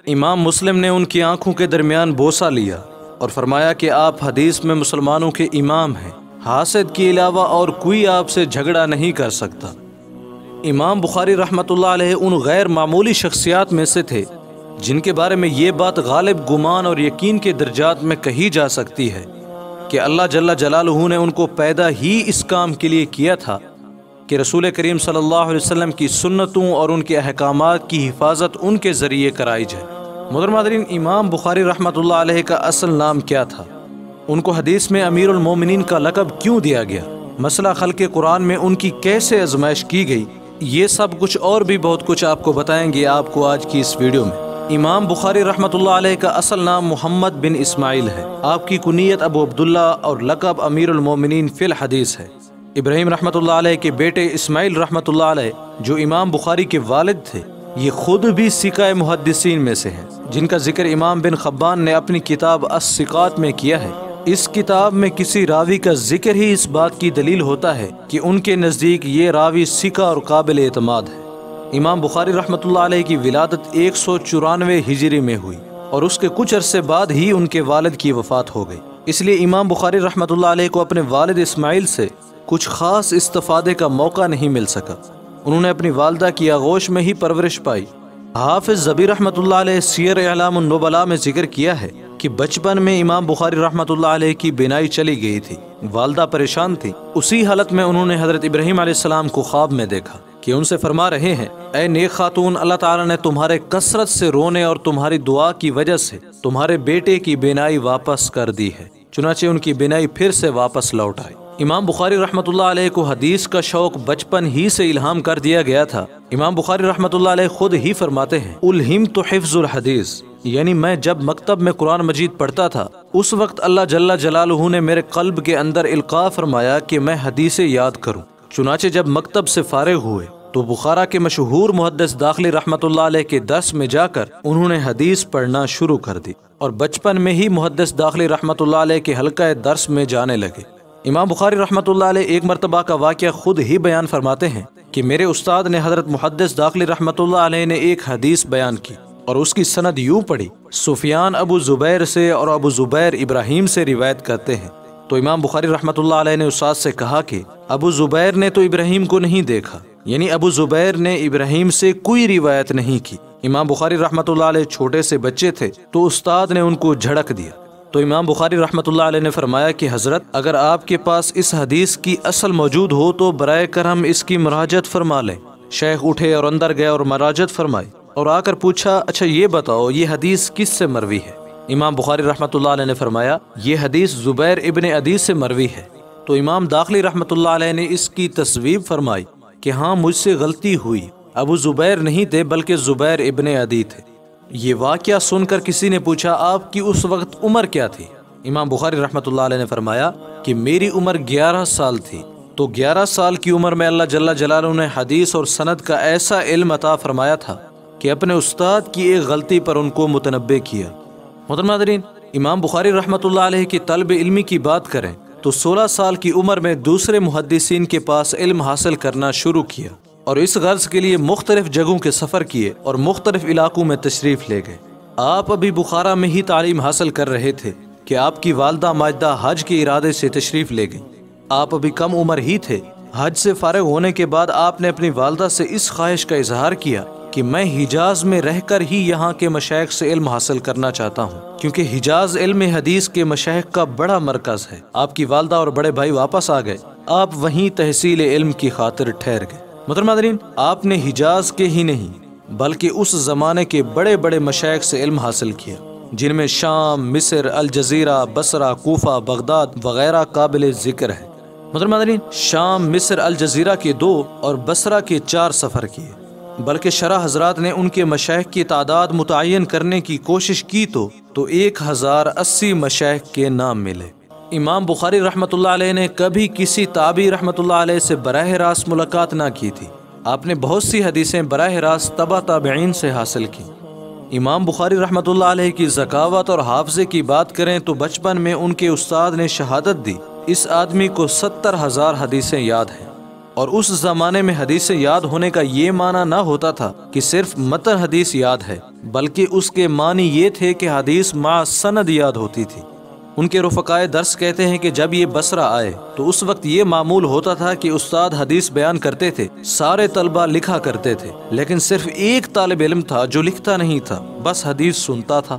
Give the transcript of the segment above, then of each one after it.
امام مسلم نے ان کی آنکھوں کے درمیان بوسہ لیا اور فرمایا کہ آپ حدیث میں مسلمانوں کے امام ہیں، حاسد کے علاوہ اور کوئی آپ سے جھگڑا نہیں کر سکتا۔ امام بخاری رحمۃ اللہ علیہ ان غیر معمولی شخصیات میں سے تھے جن کے بارے میں یہ بات غالب گمان اور یقین کے درجات میں کہی جا سکتی ہے کہ اللہ جل جلالہ نے ان کو پیدا ہی اس کام کے لیے کیا تھا کہ رسول کریم صلی اللہ علیہ وسلم کی سنتوں اور ان کے احکامات کی حفاظت ان کے ذریعے کرائی جائے۔ محترم حاضرین، امام بخاری رحمۃ اللہ علیہ کا اصل نام کیا تھا؟ ان کو حدیث میں امیر المومنین کا لقب کیوں دیا گیا؟ مسئلہ خلق قرآن میں ان کی کیسے آزمائش کی گئی؟ یہ سب کچھ اور بھی بہت کچھ آپ کو بتائیں گے آپ کو آج کی اس ویڈیو میں۔ امام بخاری رحمۃ اللہ علیہ کا اصل نام محمد بن اسماعیل ہے۔ آپ کی کنیت ابو عبداللہ اور لقب امیر المومنین فی الحدیث ہے۔ ابراہیم رحمۃ اللہ علیہ کے بیٹے اسماعیل رحمۃ اللہ علیہ جو امام بخاری کے والد تھے، یہ خود بھی ثقہ محدثین میں سے ہیں، جن کا ذکر امام بن خبان نے اپنی کتاب الثقات میں کیا ہے۔ اس کتاب میں کسی راوی کا ذکر ہی اس بات کی دلیل ہوتا ہے کہ ان کے نزدیک یہ راوی ثقہ اور قابل اعتماد ہے۔ امام بخاری رحمۃ اللہ علیہ کی ولادت 194 ہجری میں ہوئی اور اس کے کچھ عرصے بعد ہی ان کے والد کی وفات ہو گئی۔ اس لیے امام بخاری رحمۃ اللہ علیہ کو اپنے والد اسماعیل سے کچھ خاص استفادے کا موقع نہیں مل سکا۔ انہوں نے اپنی والدہ کی آغوش میں ہی پرورش پائی۔ حافظ ذبی رحمۃ اللہ علیہ سیر اعلام النبلاء میں ذکر کیا ہے کہ بچپن میں امام بخاری رحمۃ اللہ علیہ کی بینائی چلی گئی تھی، والدہ پریشان تھی۔ اسی حالت میں انہوں نے حضرت ابراہیم علیہ السلام کو خواب میں دیکھا کہ ان سے فرما رہے ہیں، اے نیک خاتون، اللہ تعالیٰ نے تمہارے کثرت سے رونے اور تمہاری دعا کی وجہ سے تمہارے بیٹے کی بینائی واپس کر دی ہے۔ چنانچہ ان کی بینائی پھر سے واپس لوٹ آئی۔ امام بخاری رحمۃ اللہ علیہ کو حدیث کا شوق بچپن ہی سے الہام کر دیا گیا تھا۔ امام بخاری رحمۃ اللہ علیہ خود ہی فرماتے ہیں، الہمت حفظ الحدیث، یعنی میں جب مکتب میں قرآن مجید پڑھتا تھا اس وقت اللہ جل جلالہ نے میرے قلب کے اندر القاء فرمایا کہ میں حدیثیں یاد کروں۔ چنانچہ جب مکتب سے فارغ ہوئے تو بخارا کے مشہور محدث داخلی رحمۃ اللہ علیہ کے درس میں جا کر انہوں نے حدیث پڑھنا شروع کر دی اور بچپن میں ہی محدث داخلی رحمۃ اللہ علیہ کے حلقہ درس میں جانے لگے۔ امام بخاری رحمۃ اللہ علیہ ایک مرتبہ کا واقعہ خود ہی بیان فرماتے ہیں کہ میرے استاد نے حضرت محدث داخلی رحمۃ اللہ علیہ نے ایک حدیث بیان کی اور اس کی سند یوں پڑھی، سفیان ابو زبیر سے اور ابو زبیر ابراہیم سے روایت کرتے ہیں۔ تو امام بخاری رحمۃ اللہ علیہ نے استاد سے کہا کہ ابو زبیر نے تو ابراہیم کو نہیں دیکھا، یعنی ابو زبیر نے ابراہیم سے کوئی روایت نہیں کی۔ امام بخاری رحمۃ اللہ علیہ چھوٹے سے بچے تھے تو استاد نے ان کو جھڑک دیا۔ تو امام بخاری رحمۃ اللہ علیہ نے فرمایا کہ حضرت، اگر آپ کے پاس اس حدیث کی اصل موجود ہو تو برائے کرم اس کی مراجعت فرما لیں۔ شیخ اٹھے اور اندر گئے اور مراجعت فرمائی اور آ کر پوچھا، اچھا یہ بتاؤ یہ حدیث کس سے مروی ہے؟ امام بخاری رحمۃ اللہ علیہ نے فرمایا، یہ حدیث زبیر ابن عدی سے مروی ہے۔ تو امام داخلی رحمۃ اللہ علیہ نے اس کی تصویب فرمائی کہ ہاں مجھ سے غلطی ہوئی، ابو زبیر نہیں تھے بلکہ زبیر ابن عدی تھے۔ یہ واقعہ سن کر کسی نے پوچھا، آپ کی اس وقت عمر کیا تھی؟ امام بخاری رحمۃ اللہ علیہ نے فرمایا کہ میری عمر 11 سال تھی۔ تو 11 سال کی عمر میں اللہ جل جلالہ نے حدیث اور سند کا ایسا علم عطا فرمایا تھا کہ اپنے استاد کی ایک غلطی پر ان کو متنبہ کیا۔ محترم حاضرین، امام بخاری رحمۃ اللہ علیہ کی طلب علمی کی بات کریں تو 16 سال کی عمر میں دوسرے محدثین کے پاس علم حاصل کرنا شروع کیا اور اس غرض کے لیے مختلف جگہوں کے سفر کیے اور مختلف علاقوں میں تشریف لے گئے۔ آپ ابھی بخارا میں ہی تعلیم حاصل کر رہے تھے کہ آپ کی والدہ ماجدہ حج کے ارادے سے تشریف لے گئیں۔ آپ ابھی کم عمر ہی تھے۔ حج سے فارغ ہونے کے بعد آپ نے اپنی والدہ سے اس خواہش کا اظہار کیا کہ میں حجاز میں رہ کر ہی یہاں کے مشائخ سے علم حاصل کرنا چاہتا ہوں، کیونکہ حجاز علم حدیث کے مشائخ کا بڑا مرکز ہے۔ آپ کی والدہ اور بڑے بھائی واپس آ گئے، آپ وہیں تحصیل علم کی خاطر ٹھہر گئے۔ محترم حاضرین، آپ نے حجاز کے ہی نہیں بلکہ اس زمانے کے بڑے بڑے مشائخ سے علم حاصل کیا، جن میں شام، مصر، الجزیرہ، بصرہ، کوفہ، بغداد وغیرہ قابل ذکر ہے۔ محترم حاضرین، شام، مصر، الجزیرہ کے 2 اور بصرہ کے 4 سفر کیے، بلکہ شرح حضرات نے ان کے مشائخ کی تعداد متعین کرنے کی کوشش کی تو 1080 مشائخ کے نام ملے۔ امام بخاری رحمۃ اللہ علیہ نے کبھی کسی تابعی رحمۃ اللہ علیہ سے براہ راست ملاقات نہ کی تھی۔ آپ نے بہت سی حدیثیں براہ راست تبع تابعین سے حاصل کی۔ امام بخاری رحمۃ اللہ علیہ کی ذکاوت اور حافظے کی بات کریں تو بچپن میں ان کے استاد نے شہادت دی، اس آدمی کو 70,000 حدیثیں یاد ہیں۔ اور اس زمانے میں حدیث یاد ہونے کا یہ معنی نہ ہوتا تھا کہ صرف متن حدیث یاد ہے، بلکہ اس کے معنی یہ تھے کہ حدیث مع سند یاد ہوتی تھی۔ ان کے رفقائے درس کہتے ہیں کہ جب یہ بصرہ آئے تو اس وقت یہ معمول ہوتا تھا کہ استاد حدیث بیان کرتے تھے، سارے طلبہ لکھا کرتے تھے، لیکن صرف ایک طالب علم تھا جو لکھتا نہیں تھا، بس حدیث سنتا تھا۔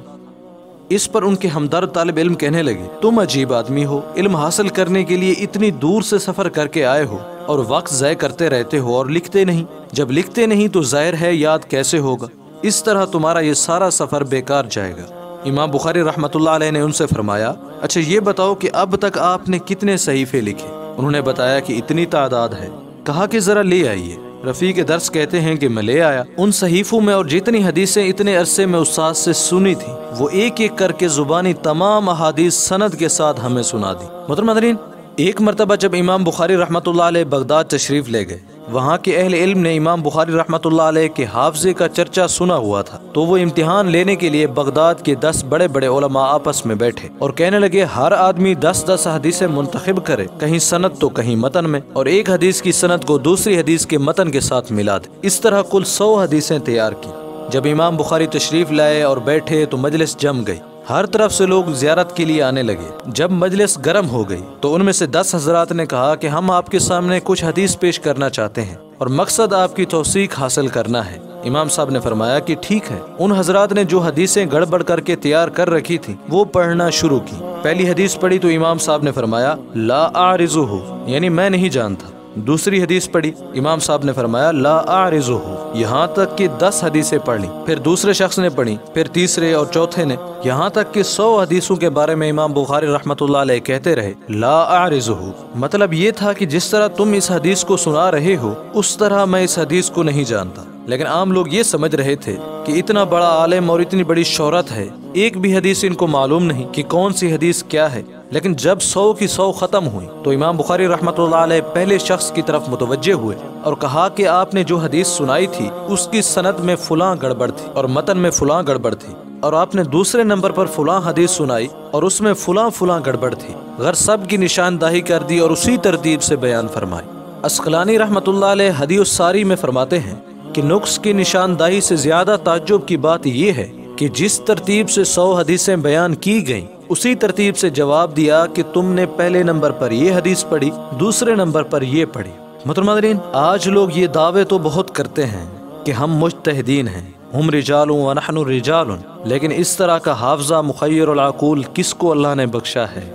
اس پر ان کے ہمدرد طالب علم کہنے لگے، تم عجیب آدمی ہو، علم حاصل کرنے کے لیے اتنی دور سے سفر کر کے آئے ہو اور وقت ضائع کرتے رہتے ہو اور لکھتے نہیں۔ جب لکھتے نہیں تو ظاہر ہے یاد کیسے ہوگا؟ اس طرح تمہارا یہ سارا سفر بیکار جائے گا۔ امام بخاری رحمۃ اللہ علیہ نے ان سے فرمایا، اچھا یہ بتاؤ کہ اب تک آپ نے کتنے صحیفے لکھے؟ انہوں نے بتایا کہ اتنی تعداد ہے۔ کہا کہ ذرا لے آئیے۔ رفیق درس کہتے ہیں کہ میں لے آیا۔ ان صحیفوں میں اور جتنی حدیثیں اتنے عرصے میں استاد سے سنی تھی وہ ایک ایک کر کے زبانی تمام احادیث سند کے ساتھ ہمیں سنا دی۔ محترم حضرین، ایک مرتبہ جب امام بخاری رحمۃ اللہ علیہ بغداد تشریف لے گئے، وہاں کے اہل علم نے امام بخاری رحمۃ اللہ علیہ کے حافظے کا چرچا سنا ہوا تھا، تو وہ امتحان لینے کے لیے بغداد کے 10 بڑے بڑے علماء آپس میں بیٹھے اور کہنے لگے ہر آدمی 10 حدیثیں منتخب کرے، کہیں سند تو کہیں متن میں، اور ایک حدیث کی سند کو دوسری حدیث کے متن کے ساتھ ملا دے۔ اس طرح کل 100 حدیثیں تیار کی۔ جب امام بخاری تشریف لائے اور بیٹھے تو مجلس جم گئی، ہر طرف سے لوگ زیارت کے لیے آنے لگے۔ جب مجلس گرم ہو گئی تو ان میں سے 10 حضرات نے کہا کہ ہم آپ کے سامنے کچھ حدیث پیش کرنا چاہتے ہیں اور مقصد آپ کی توثیق حاصل کرنا ہے۔ امام صاحب نے فرمایا کہ ٹھیک ہے۔ ان حضرات نے جو حدیثیں گڑبڑ کر کے تیار کر رکھی تھی وہ پڑھنا شروع کی۔ پہلی حدیث پڑھی تو امام صاحب نے فرمایا لا اعرضہ، یعنی میں نہیں جانتا۔ دوسری حدیث پڑھی، امام صاحب نے فرمایا لا اعرضہ، یہاں تک کہ 10 حدیثیں پڑھ لی۔ پھر دوسرے شخص نے پڑھی، پھر تیسرے اور چوتھے نے، یہاں تک کہ 100 حدیثوں کے بارے میں امام بخاری رحمۃ اللہ علیہ کہتے رہے لا اعرضہ۔ مطلب یہ تھا کہ جس طرح تم اس حدیث کو سنا رہے ہو اس طرح میں اس حدیث کو نہیں جانتا۔ لیکن عام لوگ یہ سمجھ رہے تھے کہ اتنا بڑا عالم اور اتنی بڑی شہرت ہے، ایک بھی حدیث ان کو معلوم نہیں کہ کون سی حدیث کیا ہے۔ لیکن جب 100 کی 100 ختم ہوئی تو امام بخاری رحمۃ اللہ علیہ پہلے شخص کی طرف متوجہ ہوئے اور کہا کہ آپ نے جو حدیث سنائی تھی اس کی سند میں فلاں گڑبڑ تھی اور متن میں فلاں گڑبڑ تھی، اور آپ نے دوسرے نمبر پر فلاں حدیث سنائی اور اس میں فلاں گڑبڑ تھی۔ غیر سب کی نشاندہی کر دی اور اسی ترتیب سے بیان فرمائی۔ عسقلانی رحمۃ اللہ علیہ ہدی الساری میں فرماتے ہیں کہ نقص کی نشاندہی سے زیادہ تعجب کی بات یہ ہے کہ جس ترتیب سے 100 حدیثیں بیان کی گئیں اسی ترتیب سے جواب دیا کہ تم نے پہلے نمبر پر یہ حدیث پڑھی، دوسرے نمبر پر یہ پڑھی۔ محترم حضرین، آج لوگ یہ دعوے تو بہت کرتے ہیں کہ ہم مجتہدین ہیں، ہم رجال ونحن رجال، لیکن اس طرح کا حافظہ مخیر العقول کس کو اللہ نے بخشا ہے؟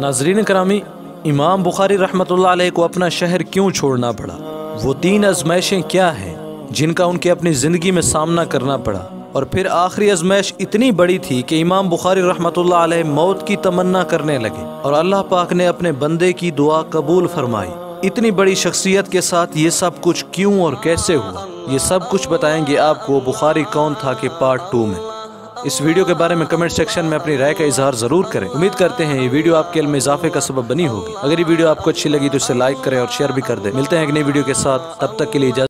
ناظرین کرامی، امام بخاری رحمۃ اللہ علیہ کو اپنا شہر کیوں چھوڑنا پڑا؟ وہ 3 آزمائشیں کیا ہیں جن کا ان کے اپنی زندگی میں سامنا کرنا پڑا؟ اور پھر آخری آزمائش اتنی بڑی تھی کہ امام بخاری رحمۃ اللہ علیہ موت کی تمنا کرنے لگے اور اللہ پاک نے اپنے بندے کی دعا قبول فرمائی۔ اتنی بڑی شخصیت کے ساتھ یہ سب کچھ کیوں اور کیسے ہوا؟ یہ سب کچھ بتائیں گے آپ کو بخاری کون تھا کے پارٹ 2 میں۔ اس ویڈیو کے بارے میں کمنٹ سیکشن میں اپنی رائے کا اظہار ضرور کریں۔ امید کرتے ہیں یہ ویڈیو آپ کے علم میں اضافے کا سبب بنی ہوگی۔ اگر یہ ویڈیو آپ کو اچھی لگی تو اسے لائک کریں اور شیئر بھی کر دیں۔ ملتے ہیں ایک نئی ویڈیو کے ساتھ، تب تک کے لیے اجازت۔